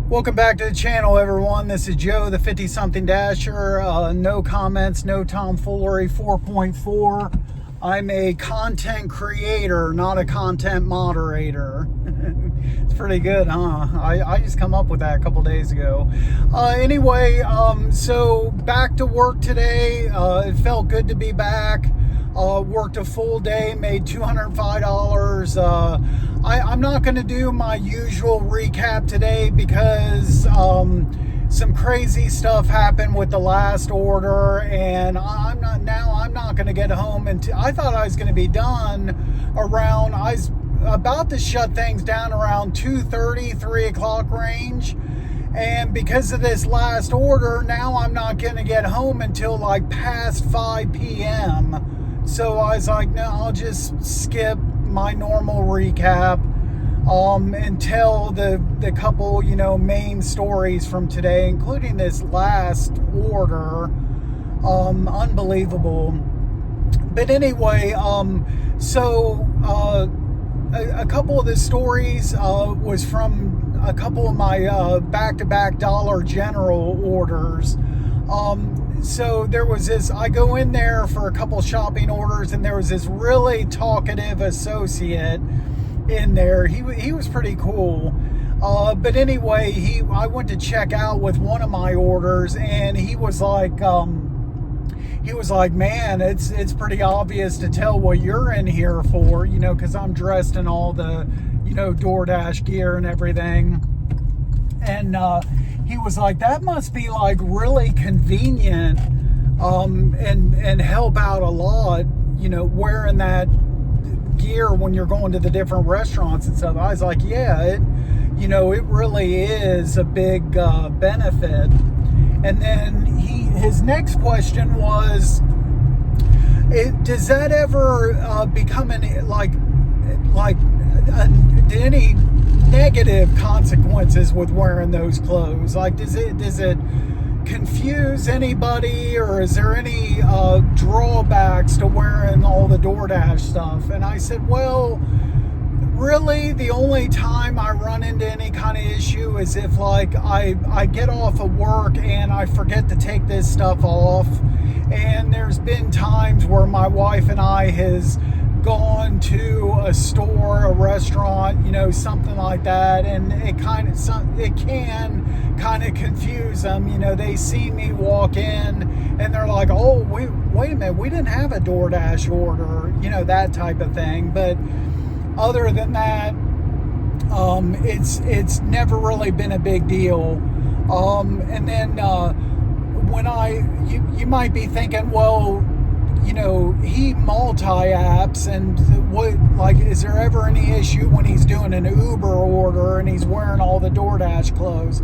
Welcome back to the channel, everyone. This is Joe, the 50-something Dasher. No comments, no tomfoolery 4.4. I'm a content creator, not a content moderator. It's pretty good, huh? I just come up with that a couple days ago. Anyway, so back to work today. It felt good to be back. Worked a full day, made $205. I'm not going to do my usual recap today because some crazy stuff happened with the last order, and I'm not going to get home until I thought I was going to be done around. I was about to shut things down around 2:30, 3 o'clock range. And because of this last order, now I'm not going to get home until like past 5 p.m. So I was like, no, I'll just skip my normal recap until the couple, main stories from today, including this last order. Unbelievable. But anyway, so a couple of the stories was from a couple of my back-to-back Dollar General orders. So there was this, I go in there for a couple shopping orders, and there was this really talkative associate in there. He was pretty cool. But anyway, I went to check out with one of my orders, and he was like, man, it's pretty obvious to tell what you're in here for, because I'm dressed in all the, DoorDash gear and everything. And he was like, that must be like really convenient and help out a lot, wearing that gear when you're going to the different restaurants and stuff. I was like, yeah, it really is a big benefit. And then his next question was, does that ever become any negative consequences with wearing those clothes? Like, does it confuse anybody, or is there any drawbacks to wearing all the DoorDash stuff? And I said, well, really the only time I run into any kind of issue is if like I get off of work and I forget to take this stuff off. And there's been times where my wife and I has gone to a store, a restaurant, something like that, and it can kind of confuse them. They see me walk in and they're like, oh, wait a minute, we didn't have a DoorDash order, that type of thing. But other than that, it's never really been a big deal. And then when you might be thinking, well, he multi-apps, and is there ever any issue when he's doing an Uber order and he's wearing all the DoorDash clothes?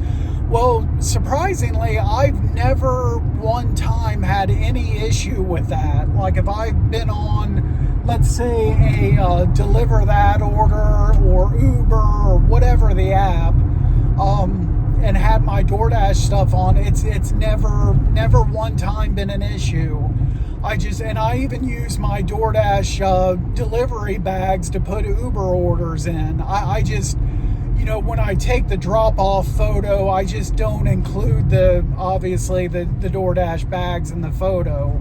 Well, surprisingly, I've never one time had any issue with that. Like, if I've been on, let's say, a Deliver That order or Uber or whatever the app, and had my DoorDash stuff on, it's never one time been an issue. I even use my DoorDash delivery bags to put Uber orders in. I just, when I take the drop-off photo, I just don't include obviously the DoorDash bags in the photo.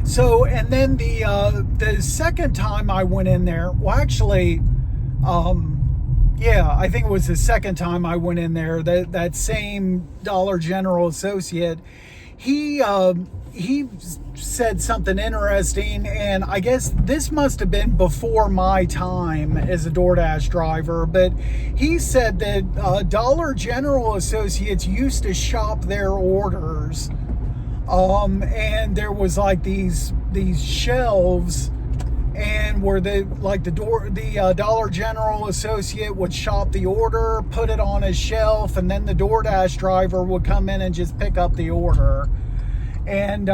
So, and then the second time I went in there, well, actually, yeah, I think it was the second time I went in there, that same Dollar General associate, he said something interesting, and I guess this must have been before my time as a DoorDash driver, but he said that Dollar General associates used to shop their orders, and there was like these shelves, and where the Dollar General associate would shop the order, put it on his shelf, and then the DoorDash driver would come in and just pick up the order. And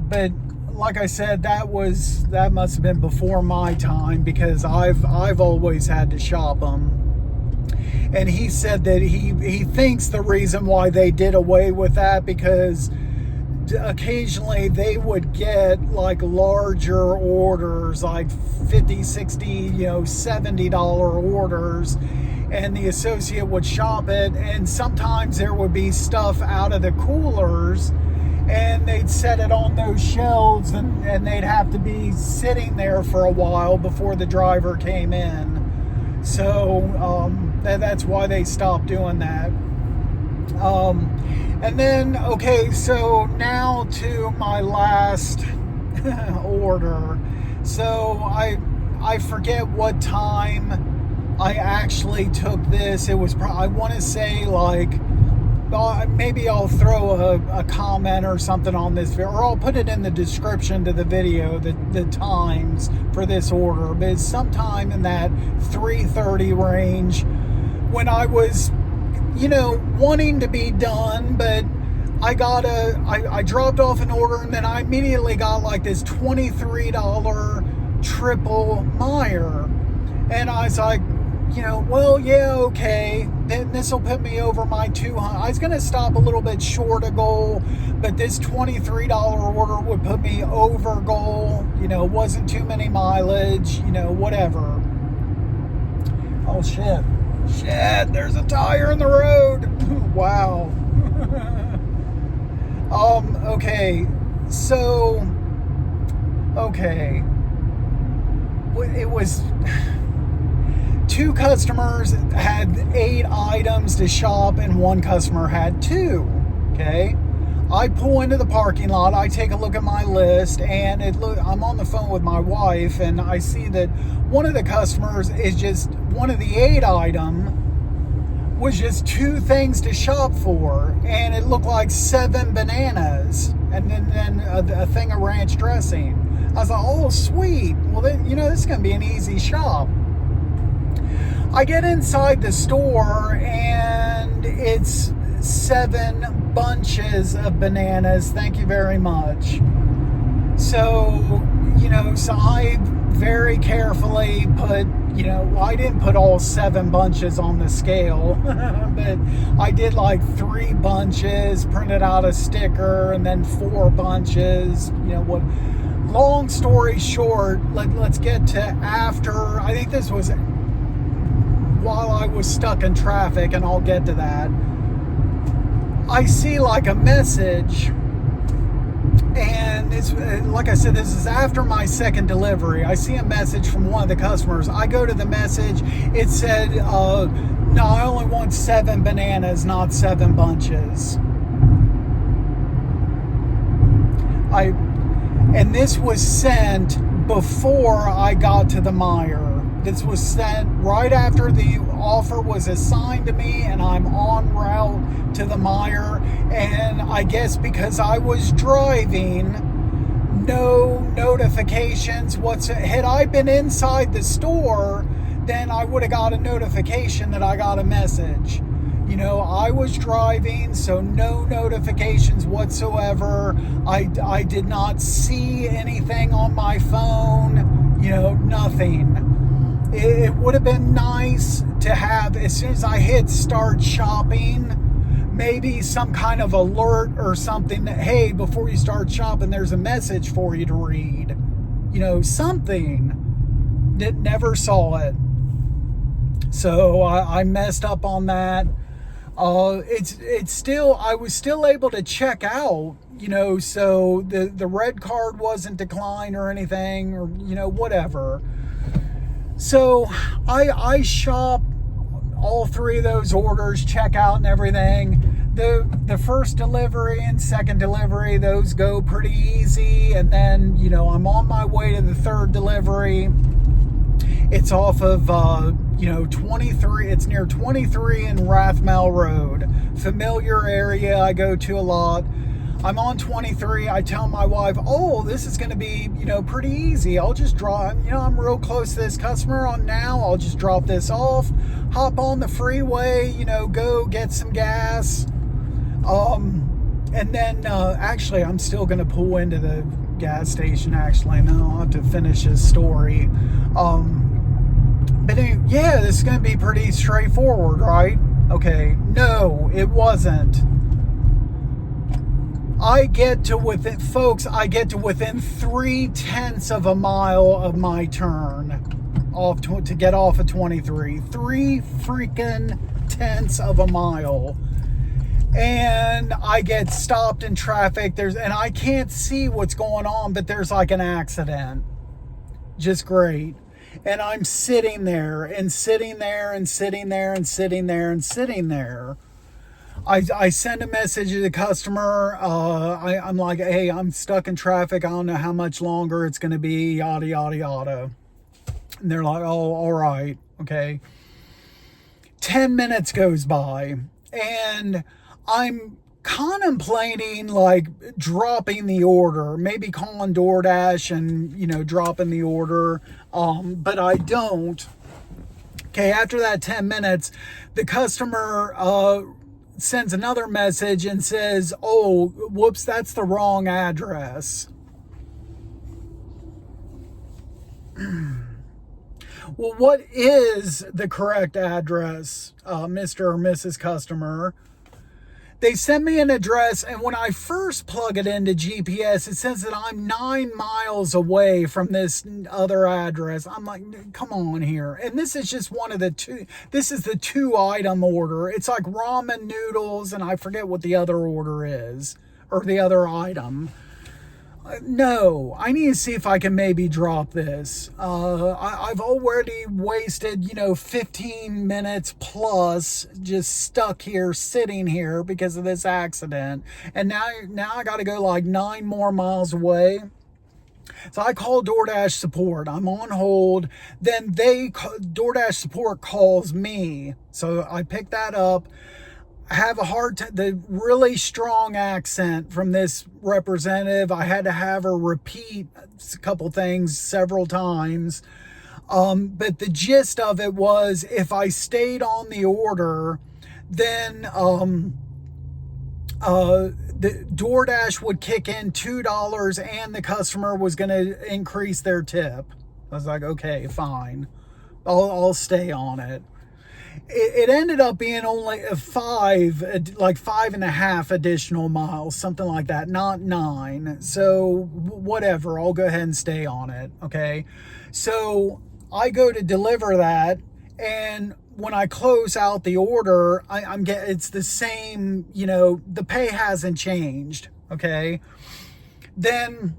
but like I said, that must have been before my time, because I've always had to shop them. And he said that he thinks the reason why they did away with that because occasionally they would get like larger orders, like 50, 60, $70 orders, and the associate would shop it, and sometimes there would be stuff out of the coolers, and they'd set it on those shelves, and they'd have to be sitting there for a while before the driver came in. So that's why they stopped doing that. And then, okay, so now to my last order. So I forget what time I actually took this. It was, I want to say like, maybe I'll throw a comment or something on this video, or I'll put it in the description to the video, the times for this order. But it's sometime in that 3:30 range when I was, wanting to be done, but I dropped off an order, and then I immediately got like this $23 triple Meyer, and I was like, well, yeah, okay, then this will put me over my 200. I was going to stop a little bit short of goal, but this $23 order would put me over goal. Wasn't too many mileage, whatever. Oh, shit, there's a tire in the road. Wow. Okay, so, it was... 2 customers had 8 items to shop, and 1 customer had 2. Okay, I pull into the parking lot, I take a look at my list, and I'm on the phone with my wife, and I see that one of the customers is just, one of the 8 item was just 2 things to shop for, and it looked like 7 bananas, and then a thing of ranch dressing. I was like, oh, sweet. Well, then, this is going to be an easy shop. I get inside the store, and it's 7 bunches of bananas. Thank you very much. So, so I very carefully put, I didn't put all 7 bunches on the scale, but I did like 3 bunches, printed out a sticker, and then 4 bunches, what. Long story short, let's get to after, I think this was while I was stuck in traffic, and I'll get to that. I see like a message, and it's, like I said, this is after my second delivery. I see a message from one of the customers. I go to the message. It said, no, I only want 7 bananas, not 7 bunches. And this was sent before I got to the Meyer. This was sent right after the offer was assigned to me, and I'm en route to the Meyer. And I guess because I was driving, no notifications. Had I been inside the store, then I would have got a notification that I got a message. I was driving, so no notifications whatsoever. I did not see anything on my phone, nothing. It would have been nice to have, as soon as I hit start shopping, maybe some kind of alert or something that, hey, before you start shopping, there's a message for you to read. Something. Never saw it. So I messed up on that. It's still, I was still able to check out, so the red card wasn't declined or anything, or, whatever. So I shop all 3 of those orders, check out and everything. The first delivery and second delivery, those go pretty easy. And then, I'm on my way to the third delivery. It's off of, 23, it's near 23 and Rathmel Road. Familiar area I go to a lot. I'm on 23. I tell my wife, oh, this is going to be, pretty easy. I'll just draw, I'm real close to this customer on now. I'll just drop this off, hop on the freeway, go get some gas. And then, actually, I'm still going to pull into the gas station. Actually, no, I'll have to finish this story. But anyway, yeah, this is going to be pretty straightforward, right? Okay, no, it wasn't. I get to within 3/10 of a mile of my turn off to get off of 23. 3 freaking tenths of a mile. And I get stopped in traffic. And I can't see what's going on, but there's like an accident. Just great. And I'm sitting there and sitting there and sitting there and sitting there and sitting there. I send a message to the customer. I'm like, hey, I'm stuck in traffic. I don't know how much longer it's going to be, yada, yada, yada. And they're like, oh, all right, okay. 10 minutes goes by, and I'm contemplating like dropping the order, maybe calling DoorDash and, dropping the order. But I don't. Okay, after that 10 minutes, the customer sends another message and says, oh, whoops, that's the wrong address. Well, what is the correct address, Mr. or Mrs. Customer? They send me an address, and when I first plug it into GPS, it says that I'm 9 miles away from this other address. I'm like, come on here. And this is just one of the two. This is the 2-item order. It's like ramen noodles, and I forget what the other order is, or the other item. No, I need to see if I can maybe drop this. I've already wasted, 15 minutes plus just stuck here, sitting here because of this accident. And now I got to go like 9 more miles away. So I call DoorDash support. I'm on hold. Then DoorDash support calls me. So I pick that up. I have a hard time, the really strong accent from this representative. I had to have her repeat a couple things several times. But the gist of it was, if I stayed on the order, then the DoorDash would kick in $2 and the customer was going to increase their tip. I was like, okay, fine. I'll stay on it. It ended up being only 5.5 additional miles, something like that, not 9. So whatever, I'll go ahead and stay on it. Okay. So I go to deliver that, and when I close out the order, it's the same, the pay hasn't changed. Okay. Then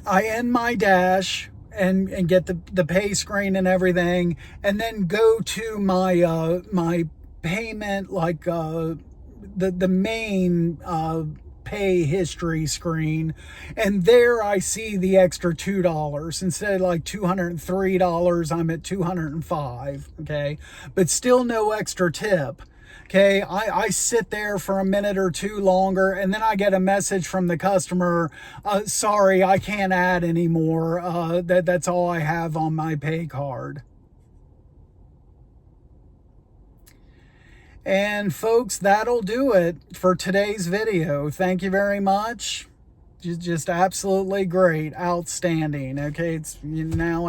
I end my dash and get the pay screen and everything, and then go to my my payment, like the main pay history screen, and there I see the extra $2. Instead of like $203, I'm at $205. Okay, but still no extra tip. Okay, I sit there for a minute or two longer, and then I get a message from the customer, sorry, I can't add anymore. That's all I have on my pay card. And folks, that'll do it for today's video. Thank you very much. Just absolutely great. Outstanding. Okay, it's now